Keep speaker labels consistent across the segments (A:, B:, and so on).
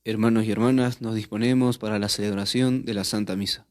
A: Hermanos y hermanas, nos disponemos para la celebración de la Santa Misa.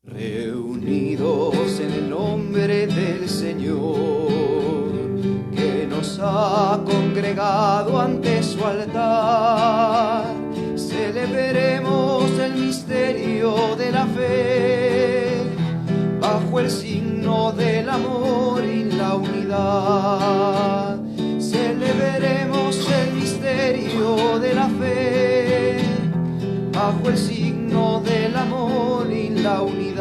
B: Reunidos en el nombre del Señor, que nos ha congregado ante su altar, celebremos el misterio de la fe, bajo el signo del amor y la unidad. Celebremos el misterio de la fe, bajo el signo del amor y la unidad.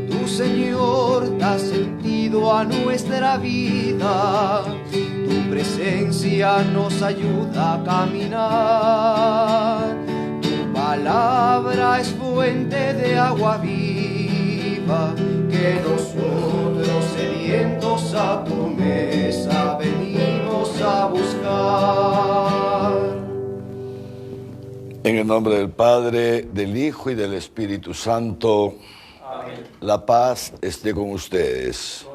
B: Tu Señor da sentido a nuestra vida, tu presencia nos ayuda a caminar. Tu palabra es fuente de agua viva, que nosotros sedientos a tu mesa venimos a buscar.
C: En el nombre del Padre, del Hijo y del Espíritu Santo. Amén. La paz esté con ustedes.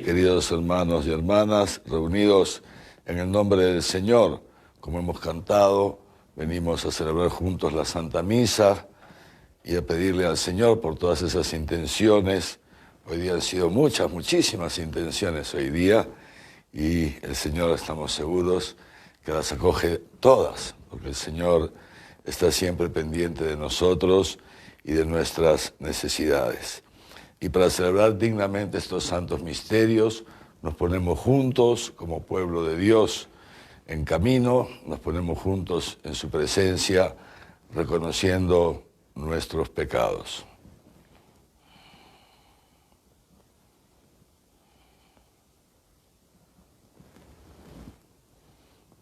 C: Queridos hermanos y hermanas, reunidos en el nombre del Señor, como hemos cantado, venimos a celebrar juntos la Santa Misa y a pedirle al Señor por todas esas intenciones. Hoy día han sido muchísimas intenciones hoy día, y el Señor, estamos seguros, que las acoge todas, porque el Señor está siempre pendiente de nosotros y de nuestras necesidades. Y para celebrar dignamente estos santos misterios, nos ponemos juntos como pueblo de Dios en camino, nos ponemos juntos en su presencia, reconociendo nuestros pecados.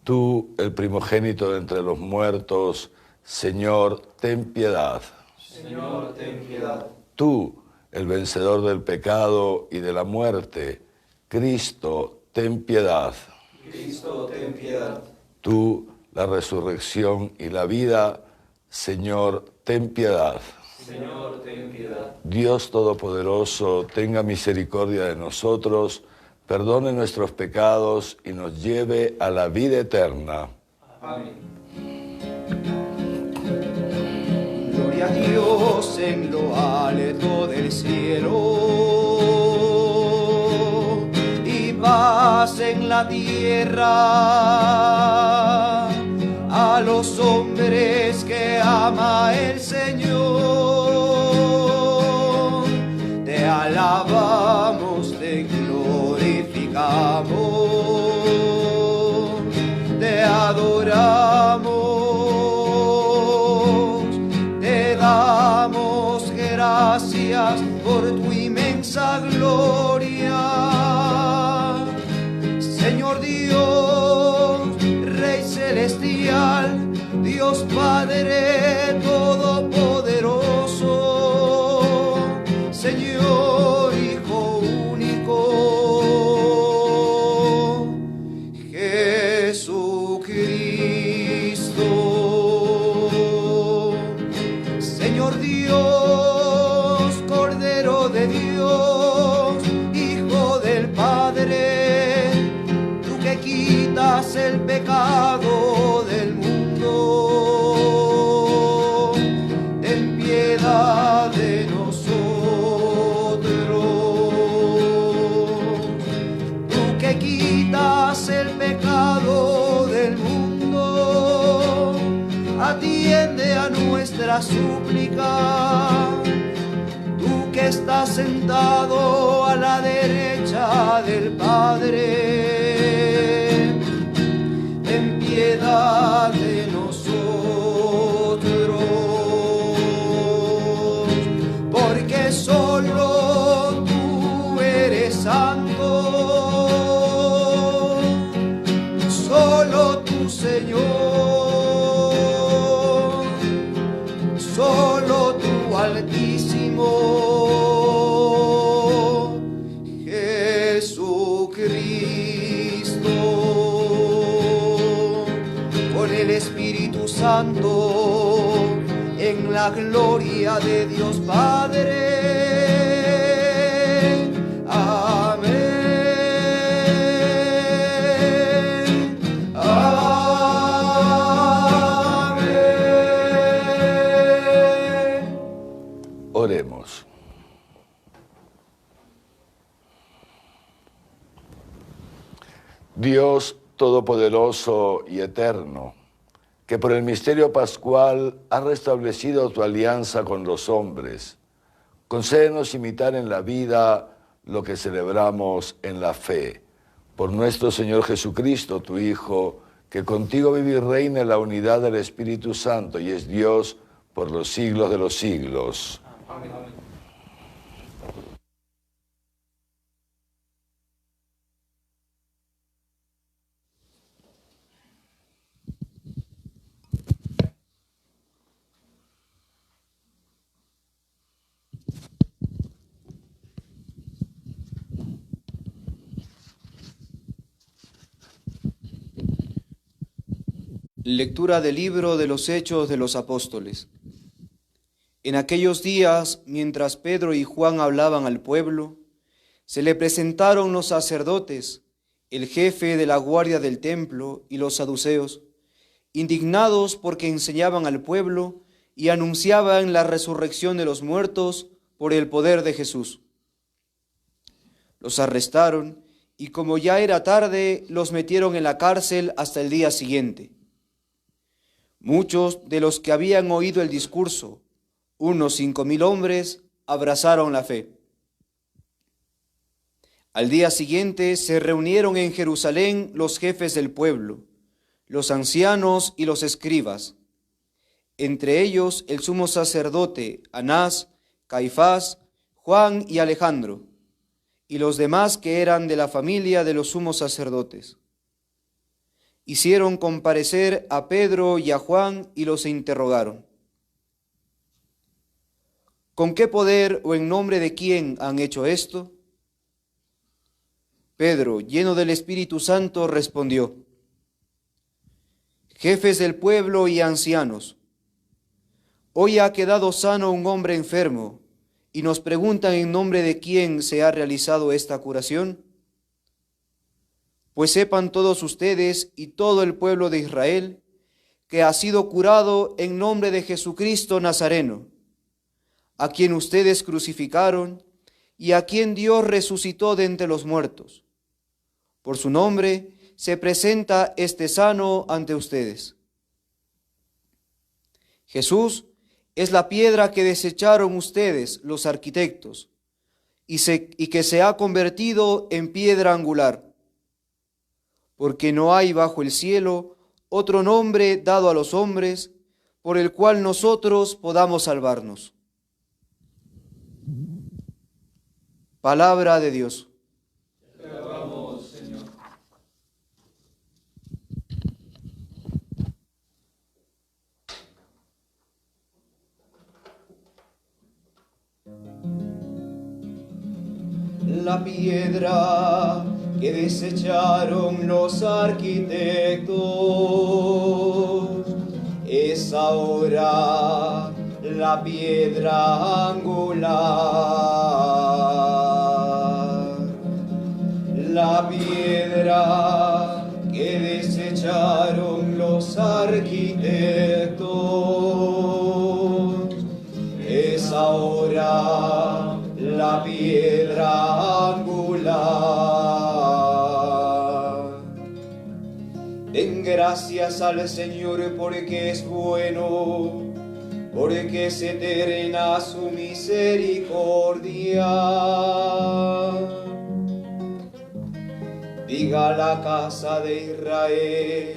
C: Tú, el primogénito de entre los muertos, Señor, ten piedad.
B: Señor, ten piedad.
C: Tú, el vencedor del pecado y de la muerte, Cristo, ten piedad.
B: Cristo, ten piedad.
C: Tú, la resurrección y la vida, Señor, ten piedad.
B: Señor, ten piedad.
C: Dios Todopoderoso, tenga misericordia de nosotros, perdone nuestros pecados y nos lleve a la vida eterna.
B: Amén. Gloria a Dios en lo alto del cielo y paz en la tierra a los hombres que ama el Señor. Te alabamos, te glorificamos, te adoramos. Damos gracias por tu inmensa gloria. Señor Dios, Rey celestial, Dios Padre todopoderoso, Señor Hijo único, Jesucristo. Señor Dios, Cordero de Dios, Hijo del Padre, tú que quitas el pecado del mundo, ten piedad de nosotros. Tú que quitas el pecado la súplica, tú que estás sentado a la derecha del Padre, ten piedad de nosotros, porque solo tú eres santo, solo tú, Señor, solo tú, Altísimo Jesucristo, con el Espíritu Santo, en la gloria de Dios Padre. Amén. Amén.
C: Oremos. Dios Todopoderoso y Eterno, que por el misterio pascual has restablecido tu alianza con los hombres, concédenos imitar en la vida lo que celebramos en la fe. Por nuestro Señor Jesucristo, tu Hijo, que contigo vive y reina en la unidad del Espíritu Santo y es Dios por los siglos de los siglos.
A: Amén. Lectura del libro de los Hechos de los Apóstoles. En aquellos días, mientras Pedro y Juan hablaban al pueblo, se le presentaron los sacerdotes, el jefe de la guardia del templo y los saduceos, indignados porque enseñaban al pueblo y anunciaban la resurrección de los muertos por el poder de Jesús. Los arrestaron y, como ya era tarde, los metieron en la cárcel hasta el día siguiente. Muchos de los que habían oído el discurso, unos 5,000 hombres, abrazaron la fe. Al día siguiente se reunieron en Jerusalén los jefes del pueblo, los ancianos y los escribas, entre ellos el sumo sacerdote Anás, Caifás, Juan y Alejandro, y los demás que eran de la familia de los sumos sacerdotes. Hicieron comparecer a Pedro y a Juan y los interrogaron. ¿Con qué poder o en nombre de quién han hecho esto? Pedro, lleno del Espíritu Santo, respondió: Jefes del pueblo y ancianos, hoy ha quedado sano un hombre enfermo, y nos preguntan en nombre de quién se ha realizado esta curación. Pues sepan todos ustedes y todo el pueblo de Israel que ha sido curado en nombre de Jesucristo Nazareno, a quien ustedes crucificaron y a quien Dios resucitó de entre los muertos. Por su nombre se presenta este sano ante ustedes. Jesús es la piedra que desecharon ustedes, los arquitectos, y que se ha convertido en piedra angular. Porque no hay bajo el cielo otro nombre dado a los hombres por el cual nosotros podamos salvarnos. Palabra de Dios.
B: Te alabamos, Señor. La piedra que desecharon los arquitectos es ahora la piedra angular. La piedra que desecharon los arquitectos es ahora la piedra angular. Den gracias al Señor porque es bueno,
A: porque es eterna su misericordia. Diga la casa de Israel,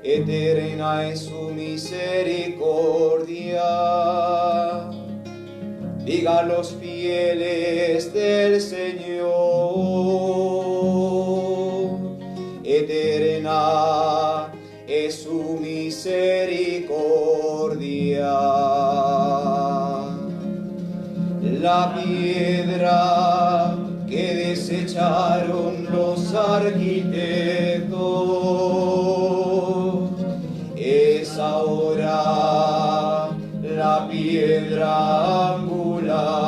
A: eterna es su misericordia. Diga los fieles del Señor, eterna es su misericordia. La piedra que desecharon los arquitectos es ahora la piedra angular.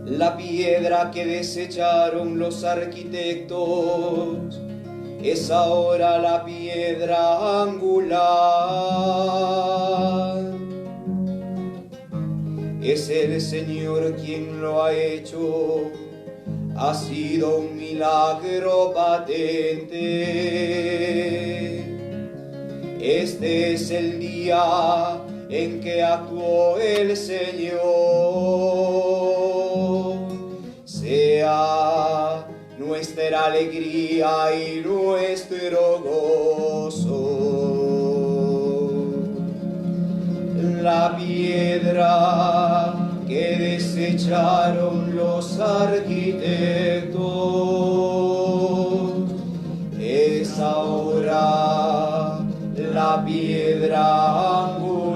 A: La piedra que desecharon los arquitectos es ahora la piedra angular. Es el Señor quien lo ha hecho, ha sido un milagro patente. Este es el día en que actuó el Señor. Sea nuestra alegría y nuestro gozo. La piedra que desecharon los arquitectos es ahora la piedra angular.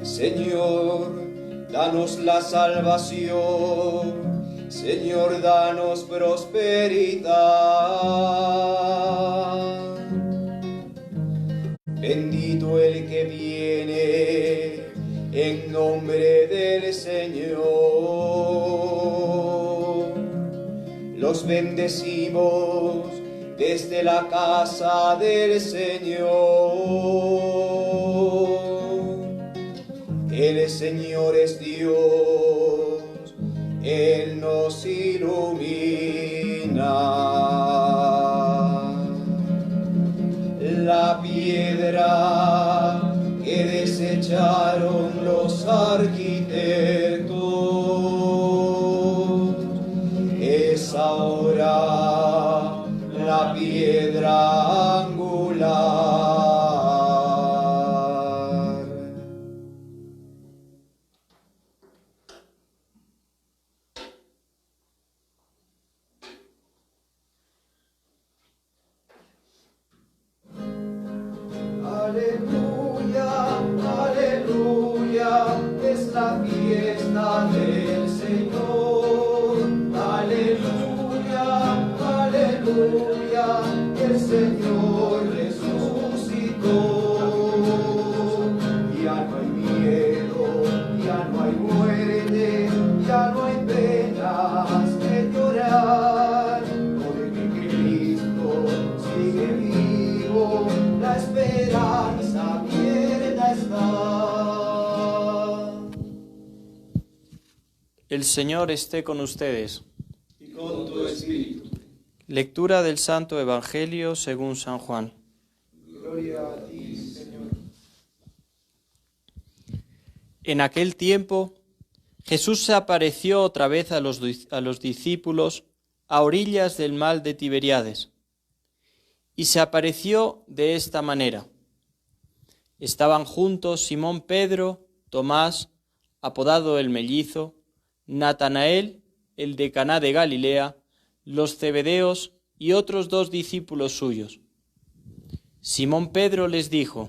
A: Señor, danos la salvación. Señor, danos prosperidad. Bendito el que viene en nombre del Señor. Los bendecimos desde la casa del Señor. El Señor es Dios, Él nos ilumina. La piedra que desecharon los arquitectos es ahora la piedra angular. Aleluya, aleluya, es la fiesta del Señor. Aleluya, aleluya, el Señor resucitó. Ya no hay miedo, ya no hay muerte, ya no hay penas que llorar, porque Cristo sigue vivo, la esperanza abierta está.
D: El Señor esté con ustedes.
A: Y con tu espíritu.
D: Lectura del Santo Evangelio según San Juan.
A: Gloria a ti, Señor.
D: En aquel tiempo, Jesús se apareció otra vez a los discípulos a orillas del mar de Tiberíades. Y se apareció de esta manera. Estaban juntos Simón Pedro, Tomás, apodado el Mellizo, Natanael, el de Caná de Galilea, los Zebedeos y otros 2 discípulos suyos. Simón Pedro les dijo: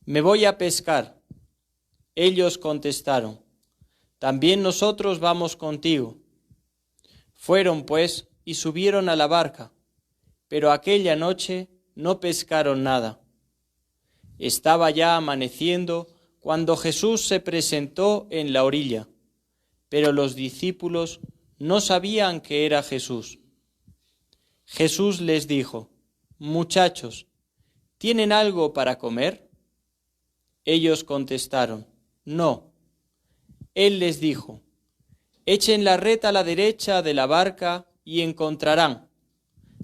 D: «Me voy a pescar». Ellos contestaron: «También nosotros vamos contigo». Fueron, pues, y subieron a la barca, pero aquella noche no pescaron nada. Estaba ya amaneciendo cuando Jesús se presentó en la orilla, pero los discípulos no sabían que era Jesús. Jesús les dijo: «Muchachos, ¿tienen algo para comer?». Ellos contestaron: «No». Él les dijo: «Echen la red a la derecha de la barca y encontrarán».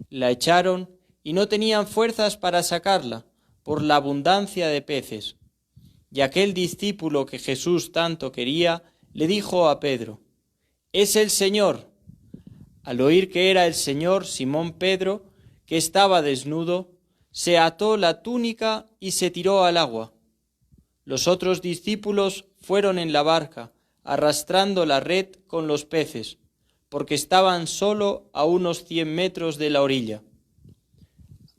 D: La echaron y no tenían fuerzas para sacarla por la abundancia de peces. Y aquel discípulo que Jesús tanto quería le dijo a Pedro: «Es el Señor». Al oír que era el Señor, Simón Pedro, que estaba desnudo, se ató la túnica y se tiró al agua. Los otros discípulos fueron en la barca, arrastrando la red con los peces, porque estaban solo a unos 100 metros de la orilla.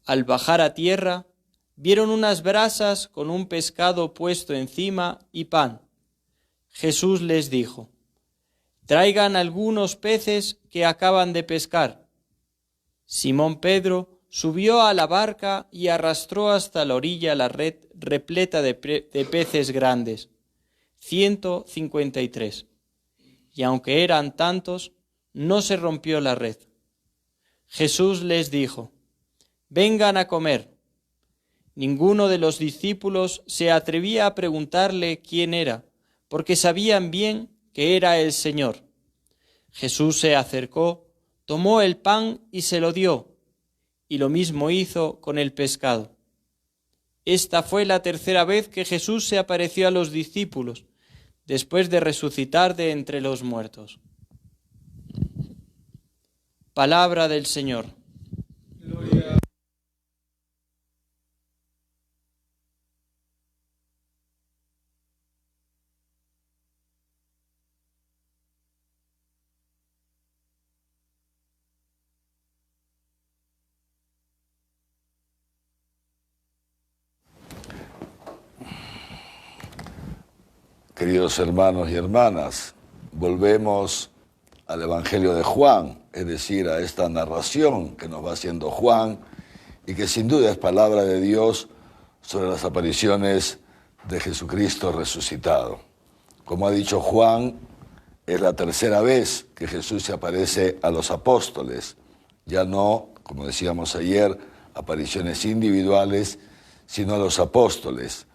D: Al bajar a tierra, vieron unas brasas con un pescado puesto encima y pan. Jesús les dijo: «Traigan algunos peces que acaban de pescar». Simón Pedro subió a la barca y arrastró hasta la orilla la red repleta de peces grandes, 153. Y aunque eran tantos, no se rompió la red. Jesús les dijo: «Vengan a comer». Ninguno de los discípulos se atrevía a preguntarle quién era, porque sabían bien que era el Señor. Jesús se acercó, tomó el pan y se lo dio, y lo mismo hizo con el pescado. Esta fue la tercera vez que Jesús se apareció a los discípulos, después de resucitar de entre los muertos. Palabra del Señor.
B: Gloria.
C: Queridos hermanos y hermanas, volvemos al Evangelio de Juan, es decir, a esta narración que nos va haciendo Juan y que sin duda es palabra de Dios sobre las apariciones de Jesucristo resucitado. Como ha dicho Juan, es la tercera vez que Jesús se aparece a los apóstoles, ya no, como decíamos ayer, apariciones individuales, sino a los apóstoles.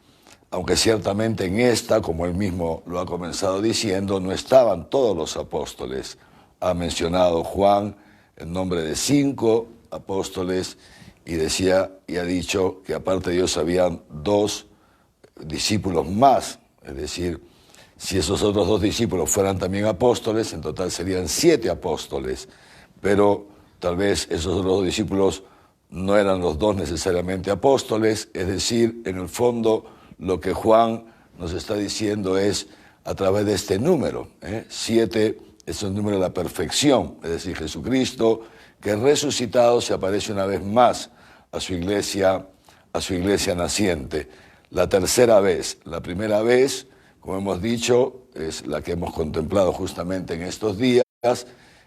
C: Aunque ciertamente en esta, como él mismo lo ha comenzado diciendo, no estaban todos los apóstoles. Ha mencionado Juan el nombre de 5 apóstoles y ha dicho que aparte de Dios habían 2 discípulos más. Es decir, si esos otros 2 discípulos fueran también apóstoles, en total serían 7 apóstoles. Pero tal vez esos otros 2 discípulos no eran los 2 necesariamente apóstoles, es decir, en el fondo lo que Juan nos está diciendo es a través de este número. 7 es un número de la perfección, es decir, Jesucristo, que resucitado se aparece una vez más a su iglesia naciente. La tercera vez, la primera vez, como hemos dicho, es la que hemos contemplado justamente en estos días,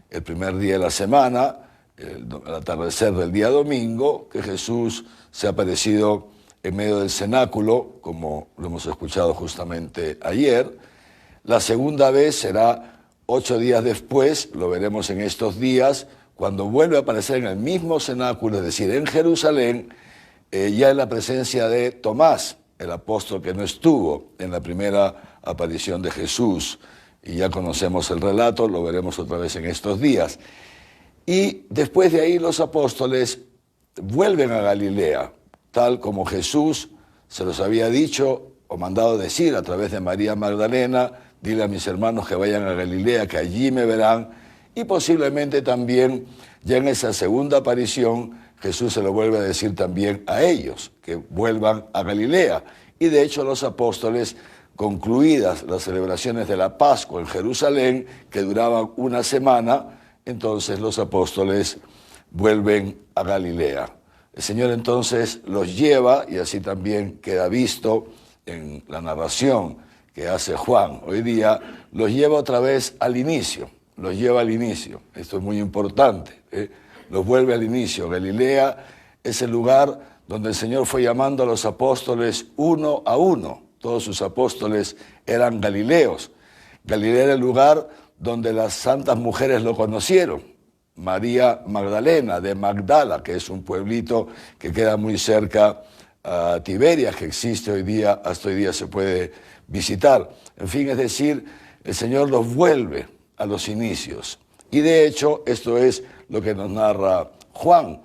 C: el primer día de la semana, al atardecer del día domingo, que Jesús se ha aparecido en medio del cenáculo, como lo hemos escuchado justamente ayer. La segunda vez será 8 días después, lo veremos en estos días, cuando vuelve a aparecer en el mismo cenáculo, es decir, en Jerusalén, ya en la presencia de Tomás, el apóstol que no estuvo en la primera aparición de Jesús. Y ya conocemos el relato, lo veremos otra vez en estos días. Y después de ahí los apóstoles vuelven a Galilea, tal como Jesús se los había dicho o mandado decir a través de María Magdalena: dile a mis hermanos que vayan a Galilea, que allí me verán. Y posiblemente también ya en esa segunda aparición Jesús se lo vuelve a decir también a ellos, que vuelvan a Galilea. Y de hecho los apóstoles, concluidas las celebraciones de la Pascua en Jerusalén, que duraban una semana, entonces los apóstoles vuelven a Galilea. El Señor entonces los lleva, y así también queda visto en la narración que hace Juan hoy día, los lleva otra vez al inicio, los lleva al inicio. Esto es muy importante, los vuelve al inicio. Galilea es el lugar donde el Señor fue llamando a los apóstoles uno a uno. Todos sus apóstoles eran galileos. Galilea era el lugar donde las santas mujeres lo conocieron. María Magdalena, de Magdala, que es un pueblito que queda muy cerca a Tiberias, que existe hoy día, hasta hoy día se puede visitar. En fin, es decir, el Señor los vuelve a los inicios. Y de hecho, esto es lo que nos narra Juan.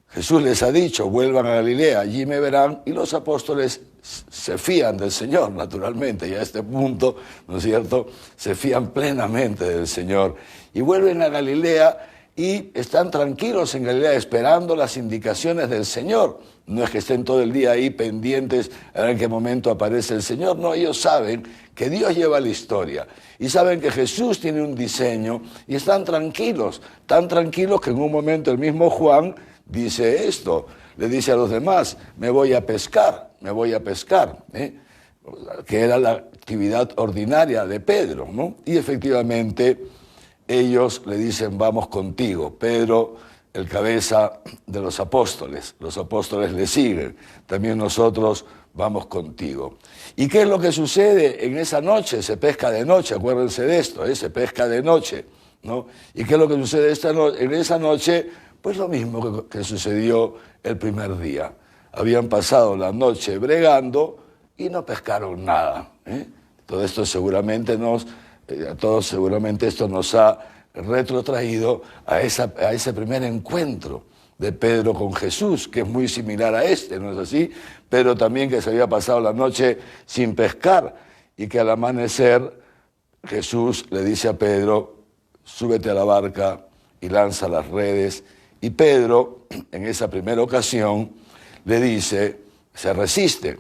C: Jesús les ha dicho, vuelvan a Galilea, allí me verán, y los apóstoles se fían del Señor, naturalmente, y a este punto, ¿no es cierto?, se fían plenamente del Señor, y vuelven a Galilea y están tranquilos en Galilea esperando las indicaciones del Señor. No es que estén todo el día ahí pendientes a ver en qué momento aparece el Señor, no, ellos saben que Dios lleva la historia y saben que Jesús tiene un diseño y están tranquilos, tan tranquilos que en un momento el mismo Juan dice esto, le dice a los demás, me voy a pescar, que era la actividad ordinaria de Pedro, ¿no? Y efectivamente ellos le dicen, vamos contigo. Pedro, el cabeza de los apóstoles le siguen, también nosotros vamos contigo. ¿Y qué es lo que sucede en esa noche? Se pesca de noche, acuérdense de esto, se pesca de noche, ¿no? ¿Y qué es lo que sucede en esa noche? Pues lo mismo que sucedió el primer día. Habían pasado la noche bregando y no pescaron nada. Todo esto seguramente a todos seguramente esto nos ha retrotraído a ese primer encuentro de Pedro con Jesús, que es muy similar a este, ¿no es así? Pero también que se había pasado la noche sin pescar y que al amanecer Jesús le dice a Pedro, súbete a la barca y lanza las redes. Y Pedro, en esa primera ocasión, le dice, se resiste.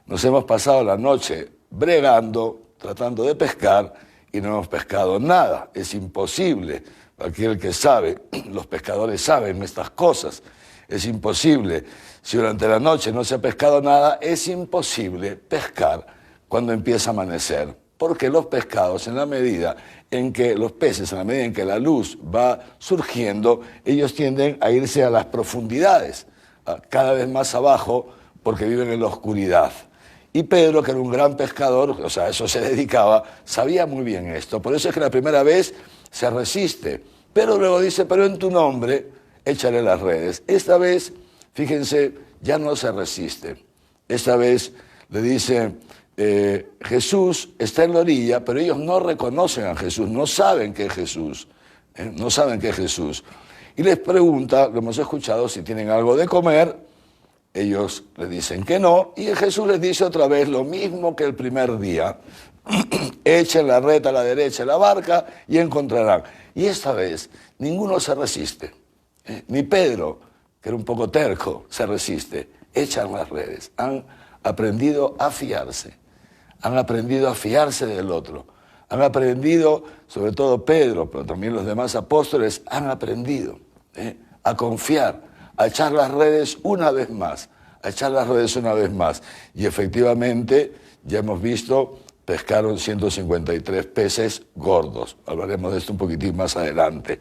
C: Nos hemos pasado la noche bregando, tratando de pescar, y no hemos pescado nada. Es imposible. Aquel que sabe, los pescadores saben estas cosas. Es imposible. Si durante la noche no se ha pescado nada, es imposible pescar cuando empieza a amanecer. Porque los pescados, en la medida en que los peces, en la medida en que la luz va surgiendo, ellos tienden a irse a las profundidades, cada vez más abajo, porque viven en la oscuridad. Y Pedro, que era un gran pescador, o sea, a eso se dedicaba, sabía muy bien esto. Por eso es que la primera vez se resiste. Pero luego dice, pero en tu nombre, échale las redes. Esta vez, fíjense, ya no se resiste. Esta vez le dice, Jesús está en la orilla, pero ellos no reconocen a Jesús, no saben que es Jesús. No saben que es Jesús. Y les pregunta, lo hemos escuchado, si tienen algo de comer. Ellos le dicen que no, y Jesús les dice otra vez lo mismo que el primer día. Echen la red a la derecha de la barca y encontrarán. Y esta vez ninguno se resiste. Ni Pedro, que era un poco terco, se resiste. Echan las redes. Han aprendido a fiarse. Han aprendido a fiarse del otro. Han aprendido, sobre todo Pedro, pero también los demás apóstoles, han aprendido a confiar, a echar las redes una vez más, Y efectivamente, ya hemos visto, pescaron 153 peces gordos. Hablaremos de esto un poquitín más adelante.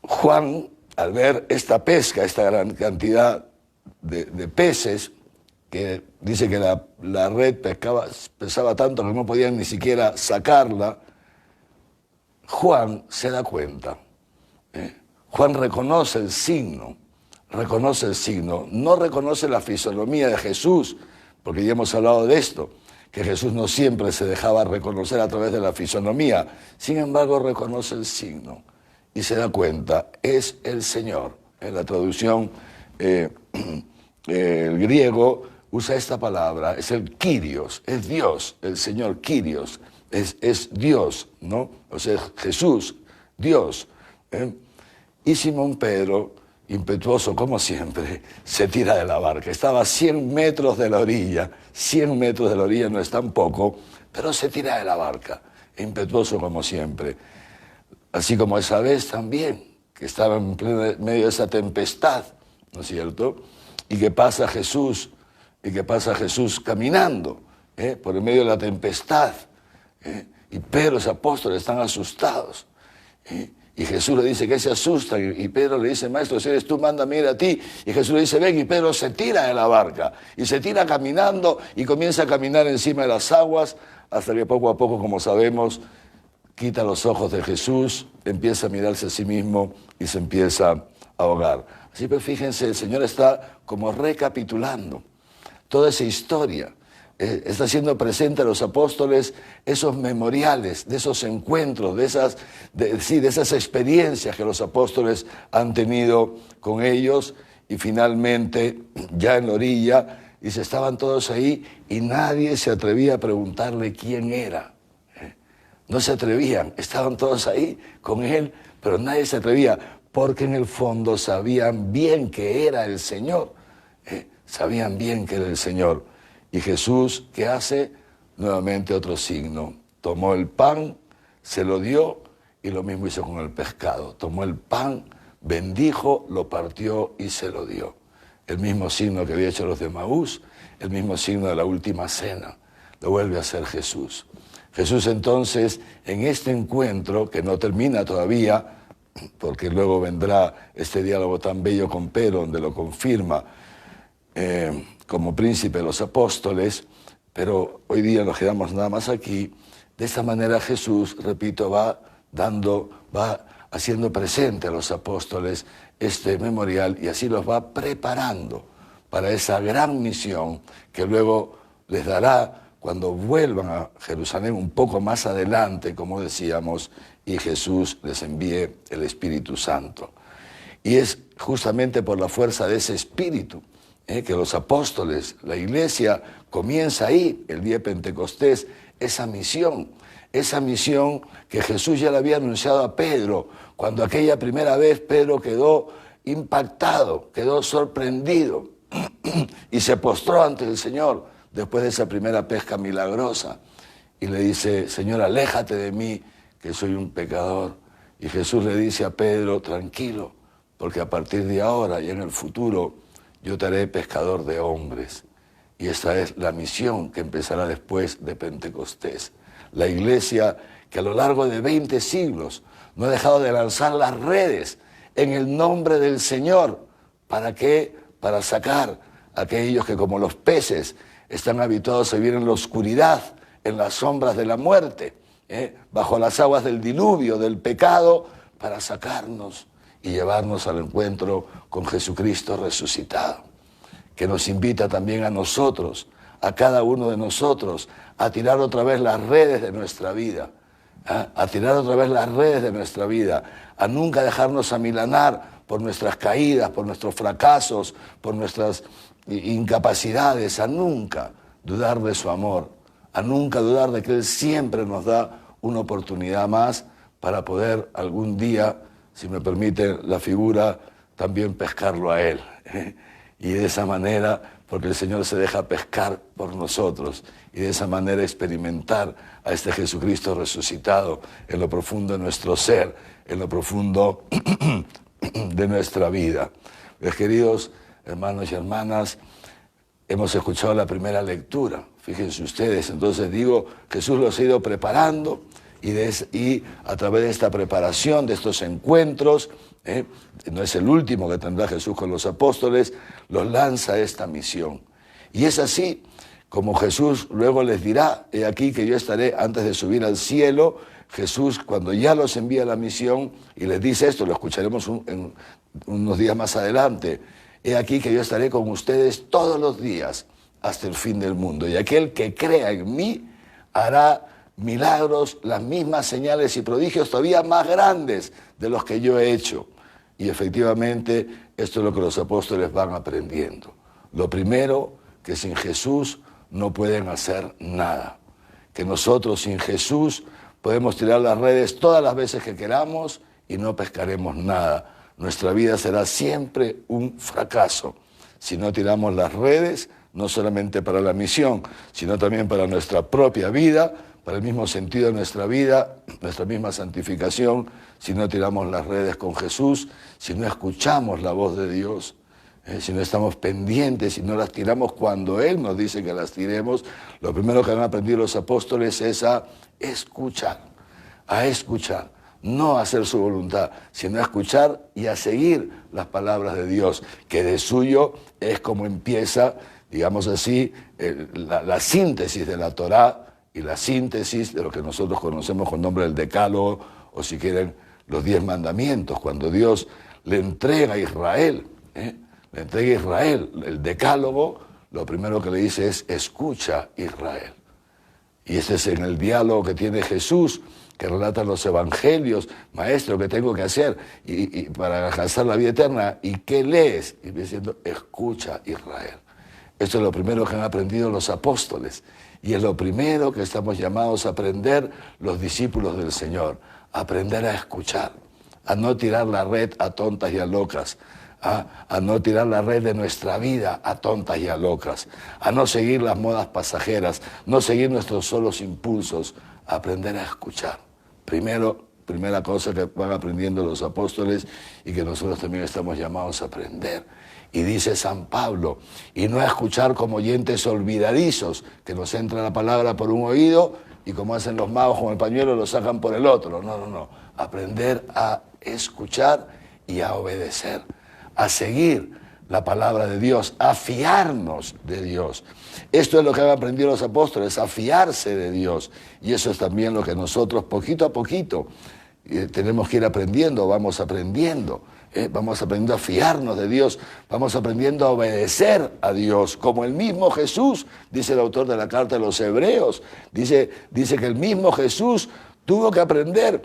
C: Juan, al ver esta pesca, esta gran cantidad de peces, que dice que la red pesaba tanto que no podían ni siquiera sacarla, Juan se da cuenta. Juan reconoce el signo, no reconoce la fisonomía de Jesús, porque ya hemos hablado de esto, que Jesús no siempre se dejaba reconocer a través de la fisonomía, sin embargo reconoce el signo y se da cuenta, es el Señor. En la traducción, el griego usa esta palabra, es el Kyrios, es Dios, el Señor Kyrios, es Dios, ¿no? O sea, Jesús, Dios. Y Simón Pedro, impetuoso como siempre, se tira de la barca. Estaba a 100 metros de la orilla, 100 metros de la orilla no es tan poco, pero se tira de la barca, impetuoso como siempre. Así como esa vez también, que estaba en medio de esa tempestad, ¿no es cierto? Y que pasa Jesús caminando por el medio de la tempestad. Y Pedro, los apóstoles están asustados. Y Jesús le dice que se asustan, y Pedro le dice, maestro, si eres tú, mándame ir a ti. Y Jesús le dice, ven, y Pedro se tira de la barca, y se tira caminando, y comienza a caminar encima de las aguas, hasta que poco a poco, como sabemos, quita los ojos de Jesús, empieza a mirarse a sí mismo, y se empieza a ahogar. Así que fíjense, el Señor está como recapitulando toda esa historia, está haciendo presente a los apóstoles esos memoriales, de esos encuentros, de esas experiencias que los apóstoles han tenido con ellos. Y finalmente, ya en la orilla, dice, estaban todos ahí y nadie se atrevía a preguntarle quién era. No se atrevían, estaban todos ahí con él, pero nadie se atrevía, porque en el fondo sabían bien que era el Señor. Sabían bien que era el Señor. Y Jesús, ¿qué hace? Nuevamente otro signo. Tomó el pan, se lo dio, y lo mismo hizo con el pescado. Tomó el pan, bendijo, lo partió y se lo dio. El mismo signo que había hecho los de Maús, el mismo signo de la última cena. Lo vuelve a hacer Jesús. Jesús entonces, en este encuentro, que no termina todavía, porque luego vendrá este diálogo tan bello con Pedro, donde lo confirma como príncipe de los apóstoles, pero hoy día nos quedamos nada más aquí. De esta manera Jesús, repito, va haciendo presente a los apóstoles este memorial y así los va preparando para esa gran misión que luego les dará cuando vuelvan a Jerusalén un poco más adelante, como decíamos, y Jesús les envíe el Espíritu Santo. Y es justamente por la fuerza de ese Espíritu que los apóstoles, la iglesia, comienza ahí, el día de Pentecostés, esa misión que Jesús ya le había anunciado a Pedro, cuando aquella primera vez Pedro quedó impactado, quedó sorprendido y se postró ante el Señor después de esa primera pesca milagrosa y le dice, Señor, aléjate de mí, que soy un pecador. Y Jesús le dice a Pedro, tranquilo, porque a partir de ahora y en el futuro yo te haré pescador de hombres. Y esta es la misión que empezará después de Pentecostés. La iglesia que a lo largo de 20 siglos no ha dejado de lanzar las redes en el nombre del Señor. ¿Para qué? Para sacar a aquellos que como los peces están habituados a vivir en la oscuridad, en las sombras de la muerte, bajo las aguas del diluvio, del pecado, para sacarnos y llevarnos al encuentro con Jesucristo resucitado, que nos invita también a nosotros, a cada uno de nosotros, a tirar otra vez las redes de nuestra vida, a tirar otra vez las redes de nuestra vida, a nunca dejarnos amilanar por nuestras caídas, por nuestros fracasos, por nuestras incapacidades, a nunca dudar de su amor, a nunca dudar de que Él siempre nos da una oportunidad más para poder algún día, si me permite la figura, también pescarlo a Él. Y de esa manera, porque el Señor se deja pescar por nosotros, y de esa manera experimentar a este Jesucristo resucitado en lo profundo de nuestro ser, en lo profundo de nuestra vida. Mis queridos hermanos y hermanas, hemos escuchado la primera lectura, fíjense ustedes, entonces digo, Jesús los ha ido preparando, y a través de esta preparación, de estos encuentros, no es el último que tendrá Jesús con los apóstoles, los lanza a esta misión. Y es así como Jesús luego les dirá, he aquí que yo estaré antes de subir al cielo. Jesús, cuando ya los envía a la misión, y les dice esto, lo escucharemos en unos días más adelante, he aquí que yo estaré con ustedes todos los días hasta el fin del mundo. Y aquel que crea en mí hará milagros, las mismas señales y prodigios todavía más grandes de los que yo he hecho. Y efectivamente esto es lo que los apóstoles van aprendiendo. Lo primero, que sin Jesús no pueden hacer nada. Que nosotros sin Jesús podemos tirar las redes todas las veces que queramos y no pescaremos nada. Nuestra vida será siempre un fracaso si no tiramos las redes, no solamente para la misión, sino también para nuestra propia vida, para el mismo sentido de nuestra vida, nuestra misma santificación, si no tiramos las redes con Jesús, si no escuchamos la voz de Dios, si no estamos pendientes, si no las tiramos cuando Él nos dice que las tiremos. Lo primero que han aprendido los apóstoles es a escuchar, no a hacer su voluntad, sino a escuchar y a seguir las palabras de Dios, que de suyo es como empieza, digamos así, la síntesis de la Torá, y la síntesis de lo que nosotros conocemos con nombre del Decálogo, o si quieren, los 10 mandamientos, cuando Dios le entrega a Israel, el Decálogo, lo primero que le dice es: escucha, Israel. Y este es en el diálogo que tiene Jesús, que relata los evangelios: maestro, ¿qué tengo que hacer y para alcanzar la vida eterna? ¿Y qué lees? Y viene diciendo: escucha, Israel. Esto es lo primero que han aprendido los apóstoles, y es lo primero que estamos llamados a aprender los discípulos del Señor: aprender a escuchar, a no tirar la red a tontas y a locas, a no tirar la red de nuestra vida a tontas y a locas, a no seguir las modas pasajeras, no seguir nuestros solos impulsos, a aprender a escuchar. Primera cosa que van aprendiendo los apóstoles y que nosotros también estamos llamados a aprender. Y dice San Pablo: y no a escuchar como oyentes olvidadizos, que nos entra la palabra por un oído y, como hacen los magos con el pañuelo, lo sacan por el otro. No. Aprender a escuchar y a obedecer, a seguir la palabra de Dios, a fiarnos de Dios. Esto es lo que han aprendido los apóstoles, a fiarse de Dios. Y eso es también lo que nosotros, poquito a poquito, tenemos que ir aprendiendo, vamos aprendiendo a fiarnos de Dios, vamos aprendiendo a obedecer a Dios, como el mismo Jesús, dice el autor de la carta de los Hebreos, dice que el mismo Jesús tuvo que aprender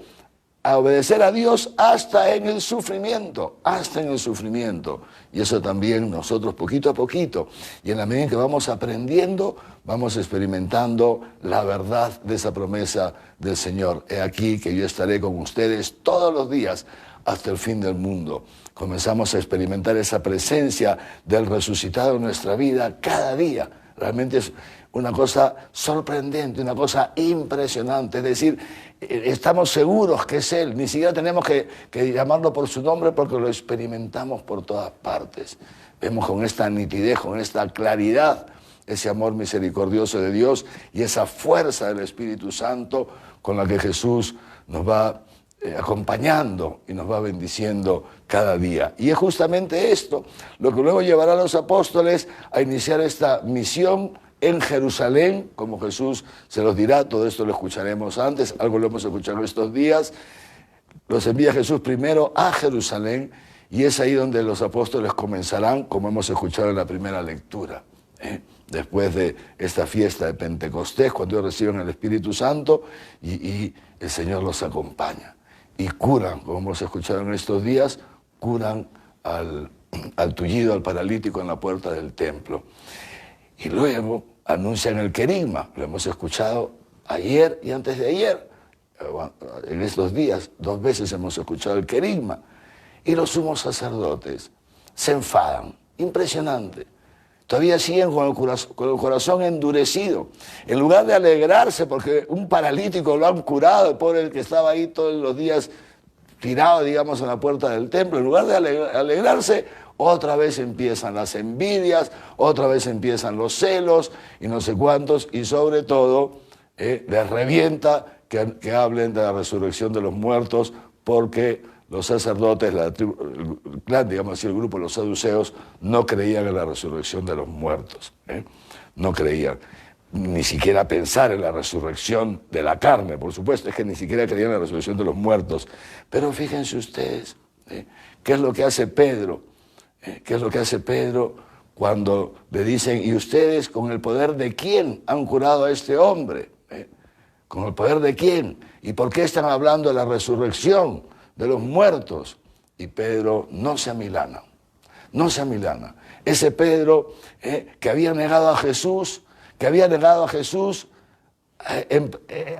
C: a obedecer a Dios hasta en el sufrimiento, Y eso también nosotros, poquito a poquito, y en la medida en que vamos aprendiendo, vamos experimentando la verdad de esa promesa del Señor. He aquí que yo estaré con ustedes todos los días hasta el fin del mundo. Comenzamos a experimentar esa presencia del resucitado en nuestra vida cada día. Realmente es una cosa sorprendente, una cosa impresionante. Es decir, estamos seguros que es Él. Ni siquiera tenemos que llamarlo por su nombre, porque lo experimentamos por todas partes. Vemos con esta nitidez, con esta claridad, ese amor misericordioso de Dios y esa fuerza del Espíritu Santo con la que Jesús nos va acompañando y nos va bendiciendo cada día. Y es justamente esto lo que luego llevará a los apóstoles a iniciar esta misión en Jerusalén, como Jesús se los dirá. Todo esto lo escucharemos antes, algo lo hemos escuchado estos días. Los envía Jesús primero a Jerusalén, y es ahí donde los apóstoles comenzarán, como hemos escuchado en la primera lectura, después de esta fiesta de Pentecostés, cuando ellos reciben el Espíritu Santo y el Señor los acompaña. Y curan, como hemos escuchado en estos días, curan al tullido, al paralítico en la puerta del templo. Y luego anuncian el querigma, lo hemos escuchado ayer y antes de ayer. En estos días 2 veces hemos escuchado el querigma. Y los sumos sacerdotes se enfadan, impresionante. Todavía siguen con el corazón endurecido. En lugar de alegrarse porque un paralítico lo han curado, el pobre que estaba ahí todos los días tirado, digamos, en la puerta del templo, en lugar de alegrarse, otra vez empiezan las envidias, otra vez empiezan los celos y no sé cuántos, y sobre todo les revienta que hablen de la resurrección de los muertos, porque los sacerdotes, el clan, digamos así, el grupo de los saduceos, no creían en la resurrección de los muertos. No creían, ni siquiera pensar en la resurrección de la carne, por supuesto, es que ni siquiera creían en la resurrección de los muertos. Pero fíjense ustedes, ¿qué es lo que hace Pedro? ¿Qué es lo que hace Pedro cuando le dicen: ¿y ustedes con el poder de quién han curado a este hombre? ¿Con el poder de quién? ¿Y por qué están hablando de la resurrección de los muertos? Y Pedro no se amilana. Ese Pedro que había negado a Jesús,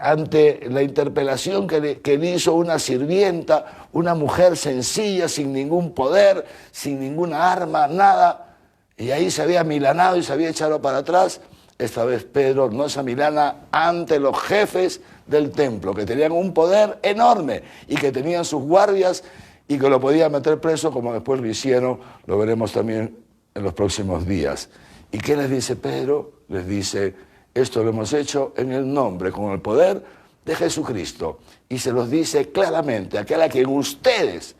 C: ante la interpelación que le hizo una sirvienta, una mujer sencilla, sin ningún poder, sin ninguna arma, nada, y ahí se había amilanado y se había echado para atrás. Esta vez Pedro no se amilana ante los jefes del templo, que tenían un poder enorme y que tenían sus guardias y que lo podían meter preso, como después lo hicieron, lo veremos también en los próximos días. ¿Y qué les dice Pedro? Les dice: esto lo hemos hecho en el nombre, con el poder de Jesucristo. Y se los dice claramente: aquel a quien ustedes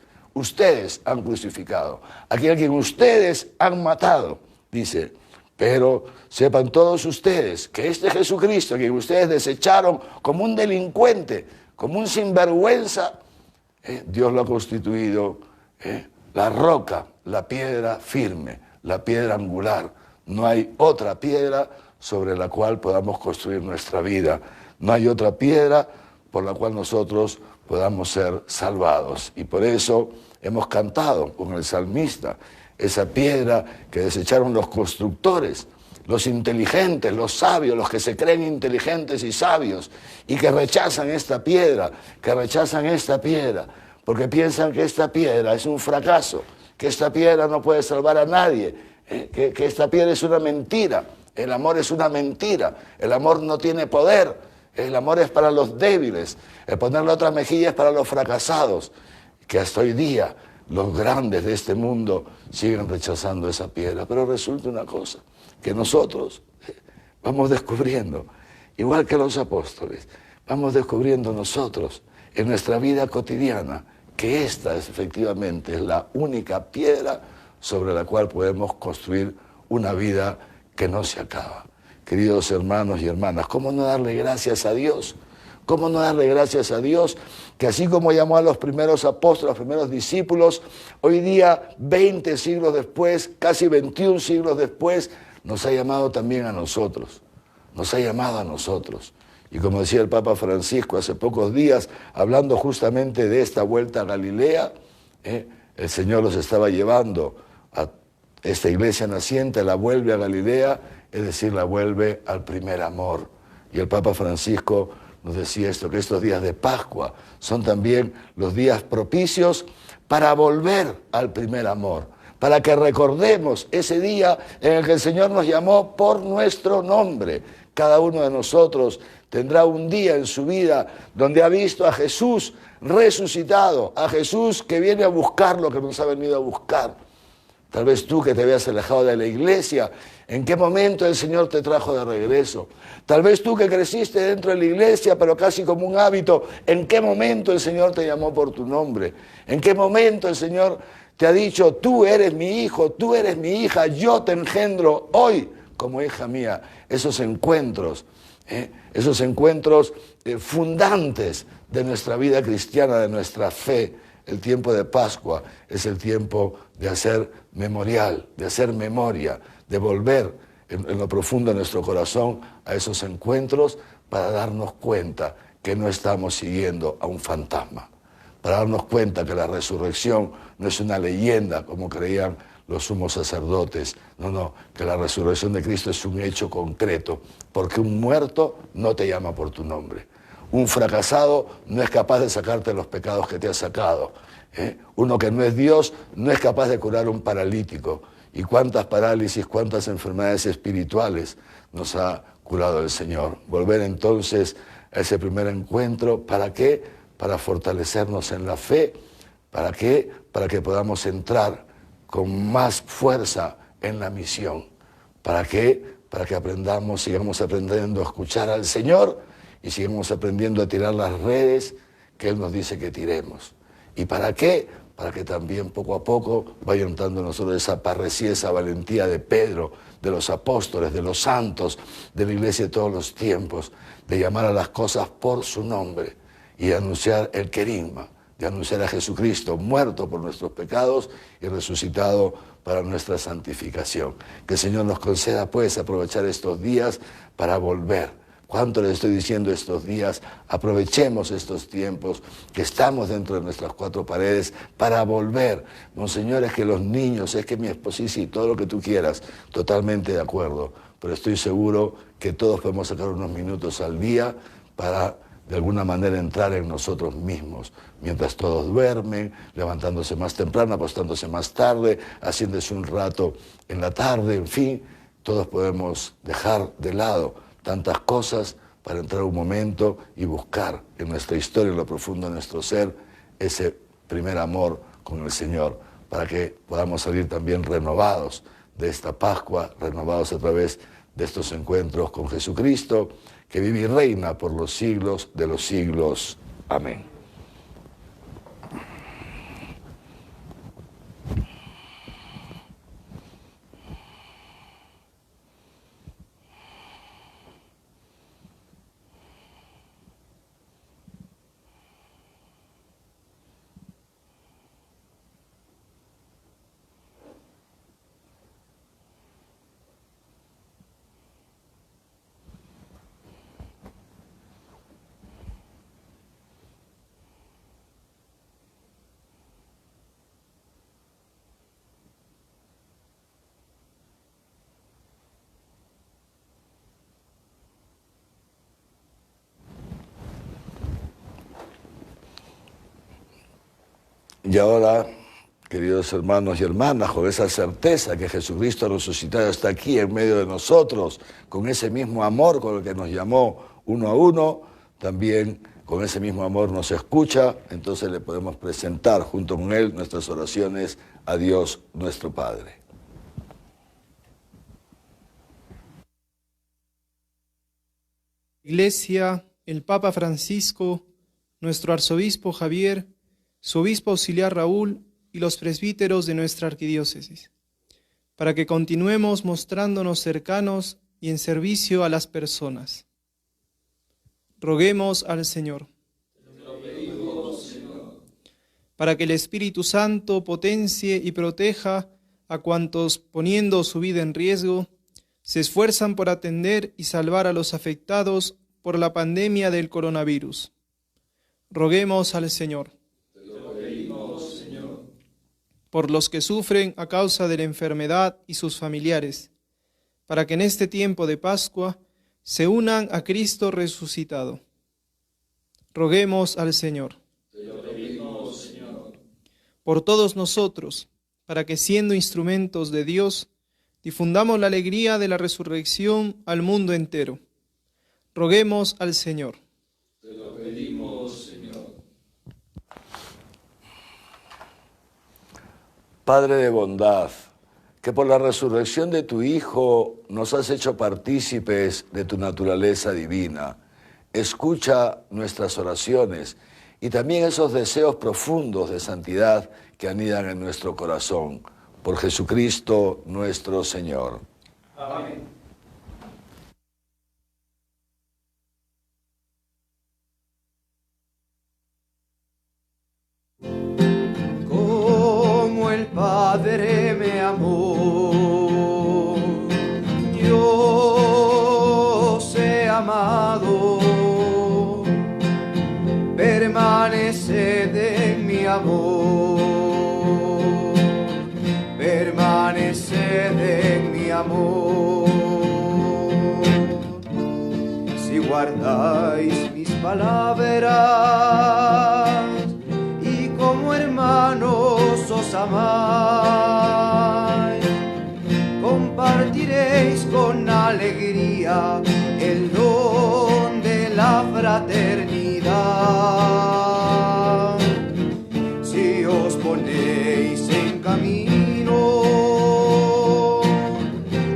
C: han crucificado, aquel a quien ustedes han matado. Dice: pero sepan todos ustedes que este Jesucristo, a quien ustedes desecharon como un delincuente, como un sinvergüenza, Dios lo ha constituido la roca, la piedra firme, la piedra angular, No hay otra piedra sobre la cual podamos construir nuestra vida. No hay otra piedra por la cual nosotros podamos ser salvados. Y por eso hemos cantado con el salmista, esa piedra que desecharon los constructores, los inteligentes, los sabios, los que se creen inteligentes y sabios, y que rechazan esta piedra, porque piensan que esta piedra es un fracaso, que esta piedra no puede salvar a nadie, que esta piedra es una mentira. El amor es una mentira, el amor no tiene poder, el amor es para los débiles, el ponerle otra mejilla es para los fracasados, que hasta hoy día los grandes de este mundo siguen rechazando esa piedra. Pero resulta una cosa, que nosotros vamos descubriendo, igual que los apóstoles, vamos descubriendo nosotros en nuestra vida cotidiana que esta es efectivamente la única piedra sobre la cual podemos construir una vida que no se acaba. Queridos hermanos y hermanas, ¿cómo no darle gracias a Dios? ¿Cómo no darle gracias a Dios que así como llamó a los primeros apóstoles, a los primeros discípulos, hoy día, 20 siglos después, casi 21 siglos después, nos ha llamado también a nosotros? Nos ha llamado a nosotros. Y como decía el Papa Francisco hace pocos días, hablando justamente de esta vuelta a Galilea, el Señor los estaba llevando a esta iglesia naciente, la vuelve a Galilea, es decir, la vuelve al primer amor. Y el Papa Francisco nos decía esto, que estos días de Pascua son también los días propicios para volver al primer amor, para que recordemos ese día en el que el Señor nos llamó por nuestro nombre. Cada uno de nosotros tendrá un día en su vida donde ha visto a Jesús resucitado, a Jesús que viene a buscar lo que nos ha venido a buscar. Tal vez tú que te habías alejado de la iglesia, ¿en qué momento el Señor te trajo de regreso? Tal vez tú que creciste dentro de la iglesia, pero casi como un hábito, ¿en qué momento el Señor te llamó por tu nombre? ¿En qué momento el Señor te ha dicho, tú eres mi hijo, tú eres mi hija, yo te engendro hoy como hija mía? Esos encuentros fundantes de nuestra vida cristiana, de nuestra fe. El tiempo de Pascua es el tiempo de hacer memorial, de hacer memoria, de volver en lo profundo de nuestro corazón a esos encuentros para darnos cuenta que no estamos siguiendo a un fantasma, para darnos cuenta que la resurrección no es una leyenda como creían los sumos sacerdotes, no, que la resurrección de Cristo es un hecho concreto, porque un muerto no te llama por tu nombre. Un fracasado no es capaz de sacarte los pecados que te ha sacado. Uno que no es Dios no es capaz de curar un paralítico. Y cuántas parálisis, cuántas enfermedades espirituales nos ha curado el Señor. Volver entonces a ese primer encuentro, ¿para qué? Para fortalecernos en la fe. ¿Para qué? Para que podamos entrar con más fuerza en la misión. ¿Para qué? Para que aprendamos, sigamos aprendiendo a escuchar al Señor y sigamos aprendiendo a tirar las redes que Él nos dice que tiremos. ¿Y para qué? Para que también poco a poco vaya entrando en nosotros esa parresía, esa valentía de Pedro, de los apóstoles, de los santos, de la iglesia de todos los tiempos, de llamar a las cosas por su nombre y de anunciar el querigma, de anunciar a Jesucristo muerto por nuestros pecados y resucitado para nuestra santificación. Que el Señor nos conceda pues aprovechar estos días para volver. ¿Cuánto les estoy diciendo estos días? Aprovechemos estos tiempos que estamos dentro de nuestras cuatro paredes para volver. Monseñor, es que los niños, es que mi esposa, sí, todo lo que tú quieras, totalmente de acuerdo. Pero estoy seguro que todos podemos sacar unos minutos al día para de alguna manera entrar en nosotros mismos, mientras todos duermen, levantándose más temprano, acostándose más tarde, haciéndose un rato en la tarde, en fin, todos podemos dejar de lado tantas cosas para entrar un momento y buscar en nuestra historia, en lo profundo de nuestro ser, ese primer amor con el Señor, para que podamos salir también renovados de esta Pascua, renovados a través de estos encuentros con Jesucristo, que vive y reina por los siglos de los siglos. Amén. Y ahora, queridos hermanos y hermanas, con esa certeza que Jesucristo resucitado está aquí en medio de nosotros, con ese mismo amor con el que nos llamó uno a uno, también con ese mismo amor nos escucha, entonces le podemos presentar junto con Él nuestras oraciones a Dios nuestro Padre.
E: Iglesia, el Papa Francisco, nuestro arzobispo Javier, su obispo auxiliar Raúl y los presbíteros de nuestra arquidiócesis, para que continuemos mostrándonos cercanos y en servicio a las personas. Roguemos al Señor.
B: Te lo pedimos, Señor.
E: Para que el Espíritu Santo potencie y proteja a cuantos, poniendo su vida en riesgo, se esfuerzan por atender y salvar a los afectados por la pandemia del coronavirus. Roguemos al Señor.
B: Te lo pedimos, Señor.
E: Por los que sufren a causa de la enfermedad y sus familiares, para que en este tiempo de Pascua se unan a Cristo resucitado. Roguemos al Señor.
B: Te lo pedimos, Señor.
E: Por todos nosotros, para que siendo instrumentos de Dios, difundamos la alegría de la resurrección al mundo entero. Roguemos al Señor.
B: Te lo pedimos, Señor.
C: Padre de bondad, que por la resurrección de tu Hijo nos has hecho partícipes de tu naturaleza divina, escucha nuestras oraciones y también esos deseos profundos de santidad que anidan en nuestro corazón. Por Jesucristo nuestro Señor.
B: Amén. Como el Padre me amó, yo he amado, permaneced en mi amor. Permaneced en mi amor. Si guardáis mis palabras y como hermanos os amáis, compartiréis con alegría el don de la fraternidad. Si os ponéis en camino,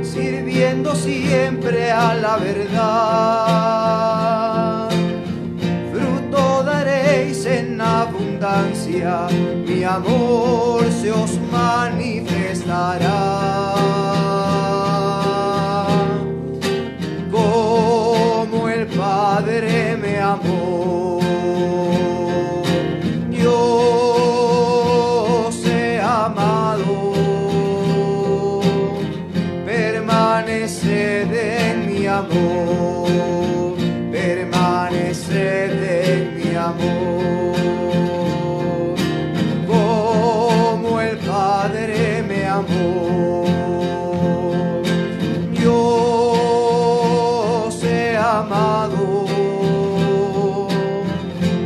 B: sirviendo siempre a la verdad, fruto daréis en abundancia, mi amor se os manifestará. Como el Padre me amó, yo he amado, permaneced en mi amor, permaneced en mi amor. Como el Padre me amó, yo he amado,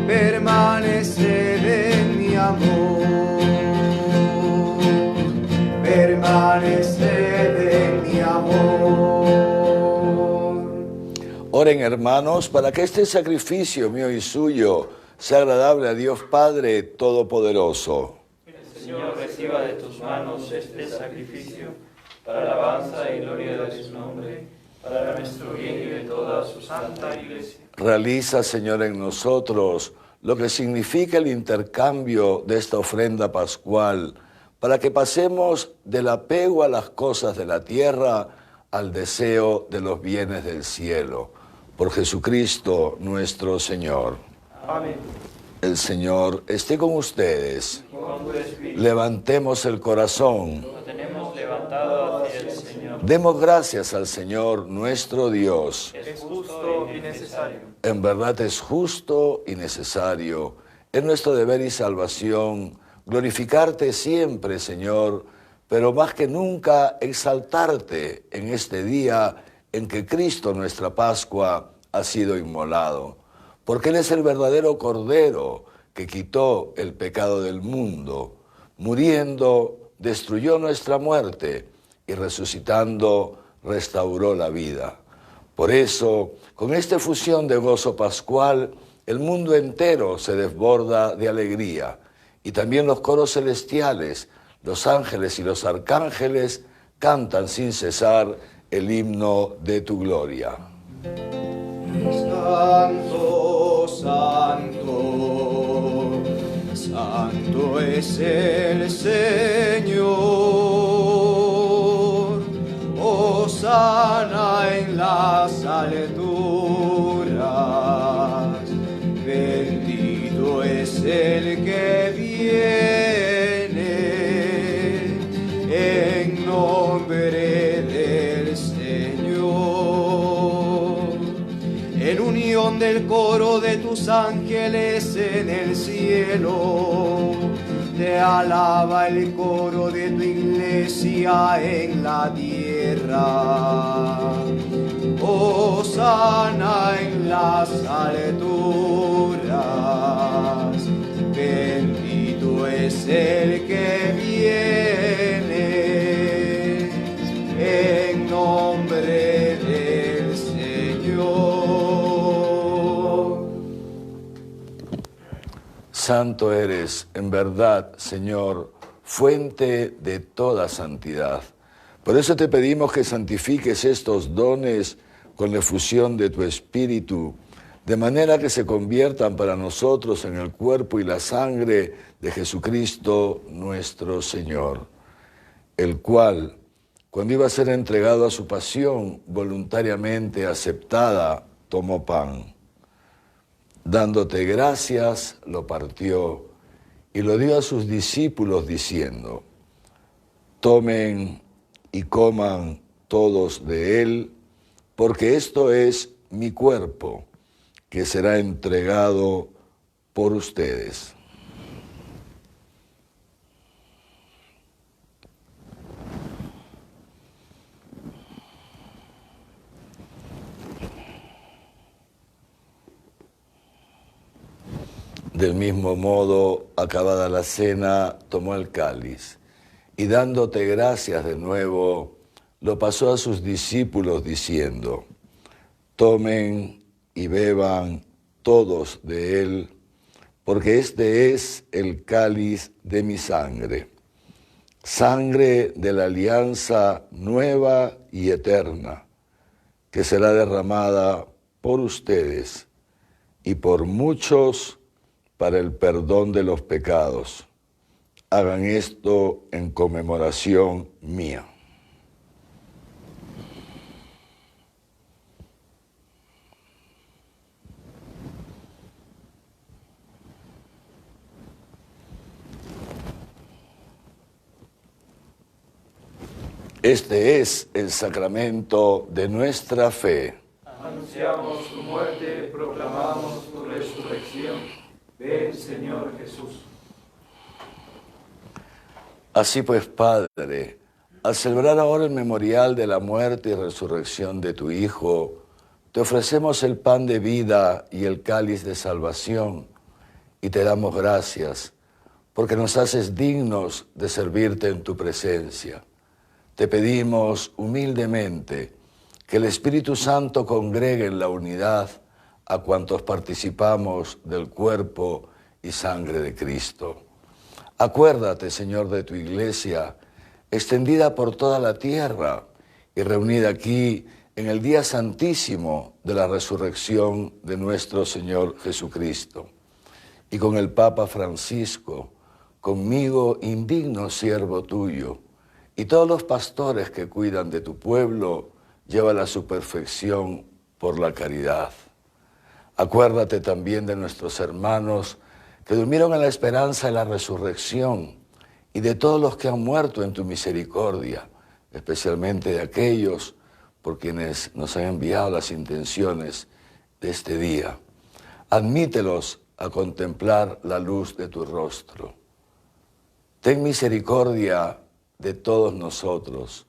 B: permaneced en mi amor, permaneced en mi amor.
C: Oren, hermanos, para que este sacrificio mío y suyo sea agradable a Dios Padre Todopoderoso.
D: El Señor reciba de tus manos este sacrificio para alabanza y gloria de su nombre, para nuestro bien y de toda su santa Iglesia.
C: Realiza, Señor, en nosotros lo que significa el intercambio de esta ofrenda pascual, para que pasemos del apego a las cosas de la tierra al deseo de los bienes del cielo. Por Jesucristo nuestro Señor.
D: Amén.
C: El Señor esté con ustedes.
D: Con tu espíritu.
C: Levantemos el corazón.
D: Lo tenemos levantado hacia el Señor.
C: Demos gracias al Señor nuestro Dios.
D: Es justo y necesario.
C: En verdad es justo y necesario. Es nuestro deber y salvación glorificarte siempre, Señor, pero más que nunca exaltarte en este día en que Cristo, nuestra Pascua, ha sido inmolado. Porque Él es el verdadero Cordero que quitó el pecado del mundo, muriendo, destruyó nuestra muerte y resucitando, restauró la vida. Por eso, con esta efusión de gozo pascual, el mundo entero se desborda de alegría, y también los coros celestiales, los ángeles y los arcángeles cantan sin cesar el himno de tu gloria.
B: Santo, santo, santo es el Señor. Hosana en las alturas. Bendito es el que viene en nombre del Señor. En unión del coro de tus ángeles en el cielo, te alaba el coro de tu iglesia en la tierra. Hosana en las alturas, bendito es el que viene en nombre del Señor.
C: Santo eres, en verdad, Señor, fuente de toda santidad. Por eso te pedimos que santifiques estos dones con la efusión de tu Espíritu, de manera que se conviertan para nosotros en el cuerpo y la sangre de Jesucristo nuestro Señor, el cual, cuando iba a ser entregado a su pasión voluntariamente aceptada, tomó pan. Dándote gracias, lo partió y lo dio a sus discípulos diciendo: tomen y coman todos de él, porque esto es mi cuerpo, que será entregado por ustedes. Del mismo modo, acabada la cena, tomó el cáliz y dándote gracias de nuevo, lo pasó a sus discípulos diciendo: tomen y beban todos de él, porque este es el cáliz de mi sangre, sangre de la alianza nueva y eterna, que será derramada por ustedes y por muchos para el perdón de los pecados. Hagan esto en conmemoración mía. Este es el sacramento de nuestra fe.
F: Anunciamos tu muerte, proclamamos tu resurrección. Ven, Señor Jesús.
C: Así pues, Padre, al celebrar ahora el memorial de la muerte y resurrección de tu Hijo, te ofrecemos el pan de vida y el cáliz de salvación, y te damos gracias, porque nos haces dignos de servirte en tu presencia. Te pedimos humildemente que el Espíritu Santo congregue en la unidad a cuantos participamos del cuerpo y sangre de Cristo. Acuérdate, Señor, de tu iglesia, extendida por toda la tierra y reunida aquí en el día santísimo de la resurrección de nuestro Señor Jesucristo. Y con el Papa Francisco, conmigo, indigno siervo tuyo, y todos los pastores que cuidan de tu pueblo, llévala a su perfección por la caridad. Acuérdate también de nuestros hermanos que durmieron en la esperanza de la resurrección y de todos los que han muerto en tu misericordia, especialmente de aquellos por quienes nos han enviado las intenciones de este día. Admítelos a contemplar la luz de tu rostro. Ten misericordia de todos nosotros,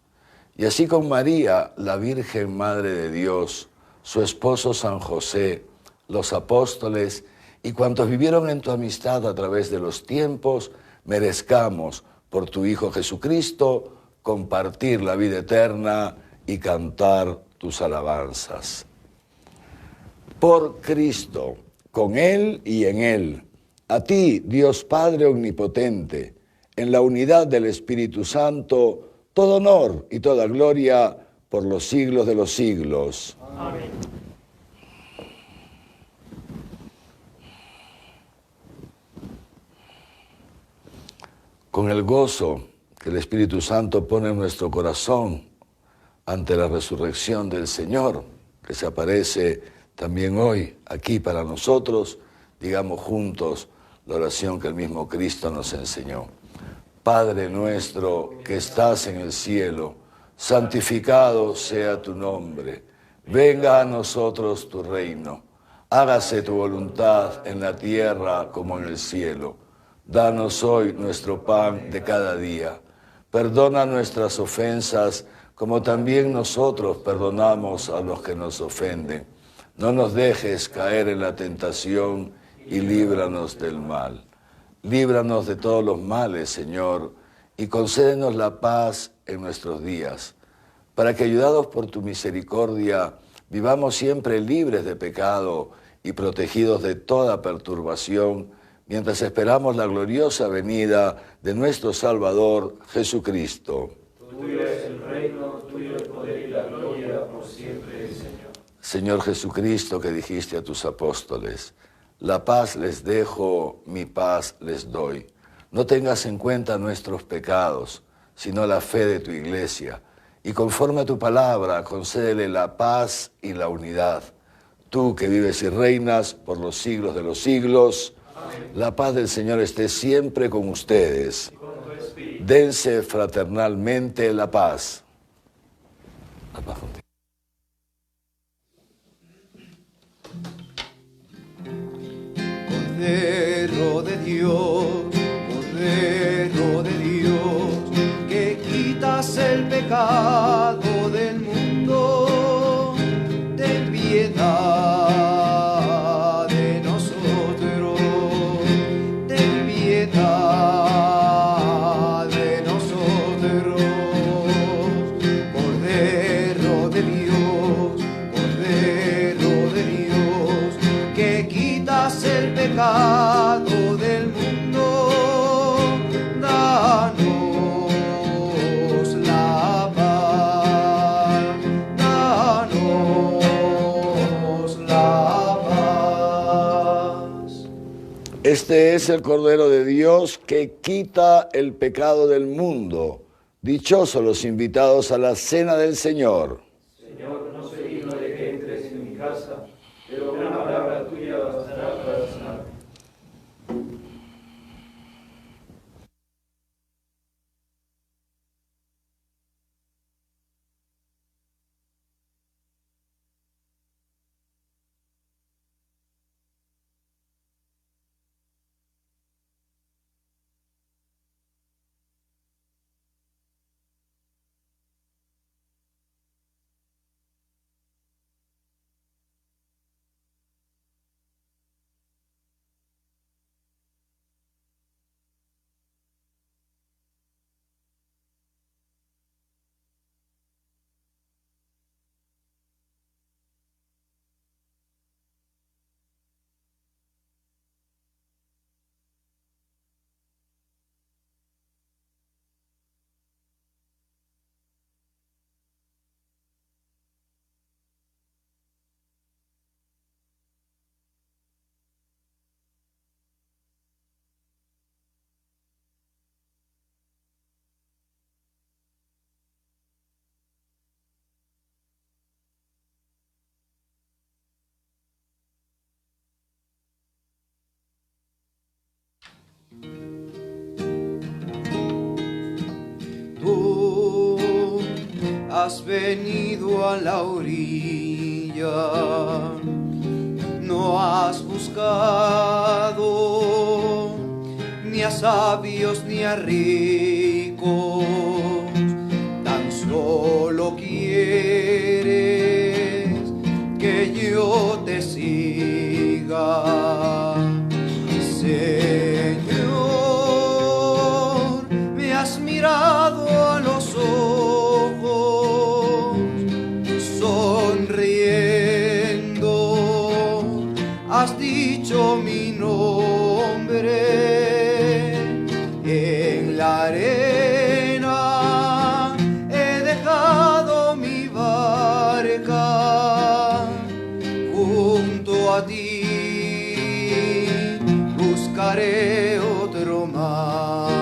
C: y así con María, la Virgen Madre de Dios, su esposo San José, los apóstoles y cuantos vivieron en tu amistad a través de los tiempos, merezcamos, por tu Hijo Jesucristo, compartir la vida eterna y cantar tus alabanzas. Por Cristo, con Él y en Él, a ti, Dios Padre Omnipotente, en la unidad del Espíritu Santo, todo honor y toda gloria por los siglos de los siglos.
F: Amén.
C: Con el gozo que el Espíritu Santo pone en nuestro corazón ante la resurrección del Señor, que se aparece también hoy aquí para nosotros, digamos juntos la oración que el mismo Cristo nos enseñó. Padre nuestro que estás en el cielo, santificado sea tu nombre. Venga a nosotros tu reino. Hágase tu voluntad en la tierra como en el cielo. Danos hoy nuestro pan de cada día. Perdona nuestras ofensas como también nosotros perdonamos a los que nos ofenden. No nos dejes caer en la tentación y líbranos del mal. Líbranos de todos los males, Señor, y concédenos la paz en nuestros días, para que, ayudados por tu misericordia, vivamos siempre libres de pecado y protegidos de toda perturbación, mientras esperamos la gloriosa venida de nuestro Salvador, Jesucristo.
F: Tuyo es el reino, tuyo el poder y la gloria por siempre, Señor.
C: Señor Jesucristo, que dijiste a tus apóstoles, la paz les dejo, mi paz les doy. No tengas en cuenta nuestros pecados, sino la fe de tu iglesia. Y conforme a tu palabra, concédele la paz y la unidad. Tú que vives y reinas por los siglos de los siglos, amén. La paz del Señor esté siempre con ustedes.
F: Y con tu espíritu.
C: Dense fraternalmente la paz. La paz contigo.
B: Cordero de Dios, que quitas el pecado del mundo, ten piedad de nosotros, ten piedad de nosotros. Cordero de Dios, que quitas el pecado del mundo, danos la paz, danos la paz.
C: Este es el Cordero de Dios que quita el pecado del mundo. Dichosos los invitados a la cena del Señor.
F: Señor, no soy digno de que entres en mi casa, pero una palabra tuya bastará para sanarme.
B: Tú has venido a la orilla, no has buscado ni a sabios ni a ricos, tan solo quieres que yo te siga. nombre en la arena. He dejado mi barca junto a ti, buscaré otro mar.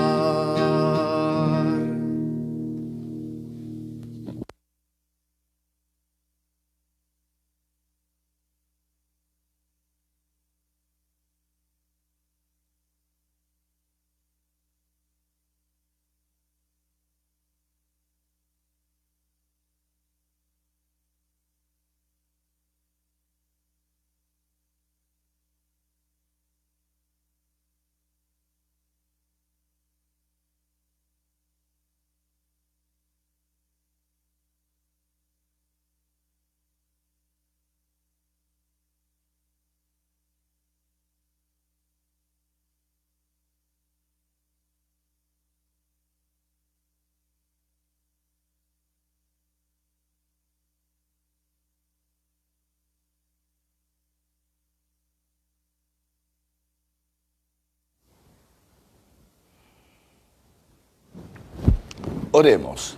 C: Oremos.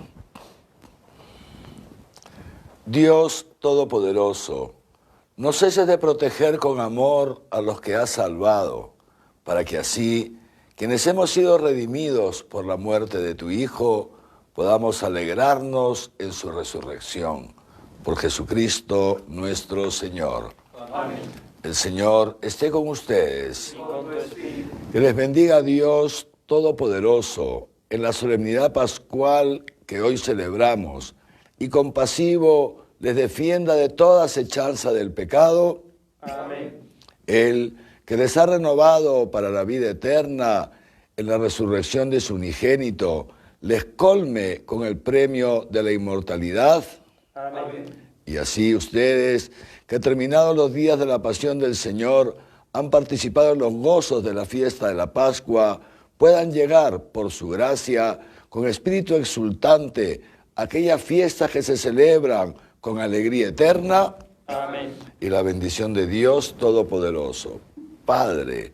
C: Dios Todopoderoso, no ceses de proteger con amor a los que has salvado, para que así, quienes hemos sido redimidos por la muerte de tu Hijo, podamos alegrarnos en su resurrección. Por Jesucristo nuestro Señor.
F: Amén.
C: El Señor esté con ustedes. Que les bendiga Dios Todopoderoso en la solemnidad pascual que hoy celebramos, y compasivo les defienda de toda acechanza del pecado.
F: Amén.
C: Él, que les ha renovado para la vida eterna en la resurrección de su unigénito, les colme con el premio de la inmortalidad.
F: Amén.
C: Y así ustedes, que terminados los días de la pasión del Señor, han participado en los gozos de la fiesta de la Pascua, puedan llegar, por su gracia, con espíritu exultante, a aquellas fiestas que se celebran con alegría eterna.
F: Amén.
C: Y la bendición de Dios Todopoderoso, Padre,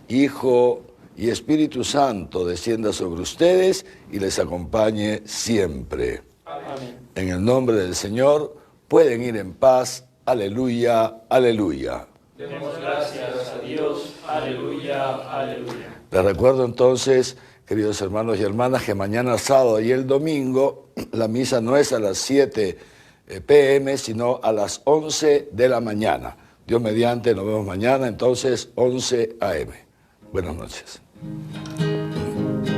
C: Hijo y Espíritu Santo, descienda sobre ustedes y les acompañe siempre.
F: Amén.
C: En el nombre del Señor, pueden ir en paz. Aleluya, aleluya.
F: Demos gracias a Dios. Aleluya, aleluya.
C: Les recuerdo entonces, queridos hermanos y hermanas, que mañana sábado y el domingo la misa no es a las 7 p.m., sino a las 11 de la mañana. Dios mediante, nos vemos mañana, entonces 11 a.m. Buenas noches.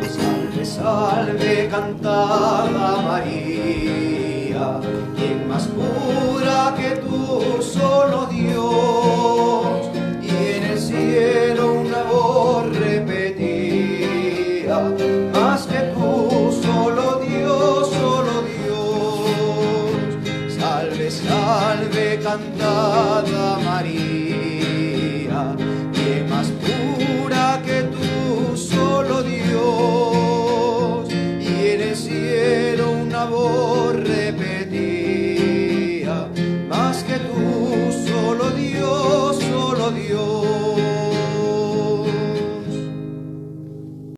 B: Salve, salve, cantada María, quien más pura que tú, solo Dios.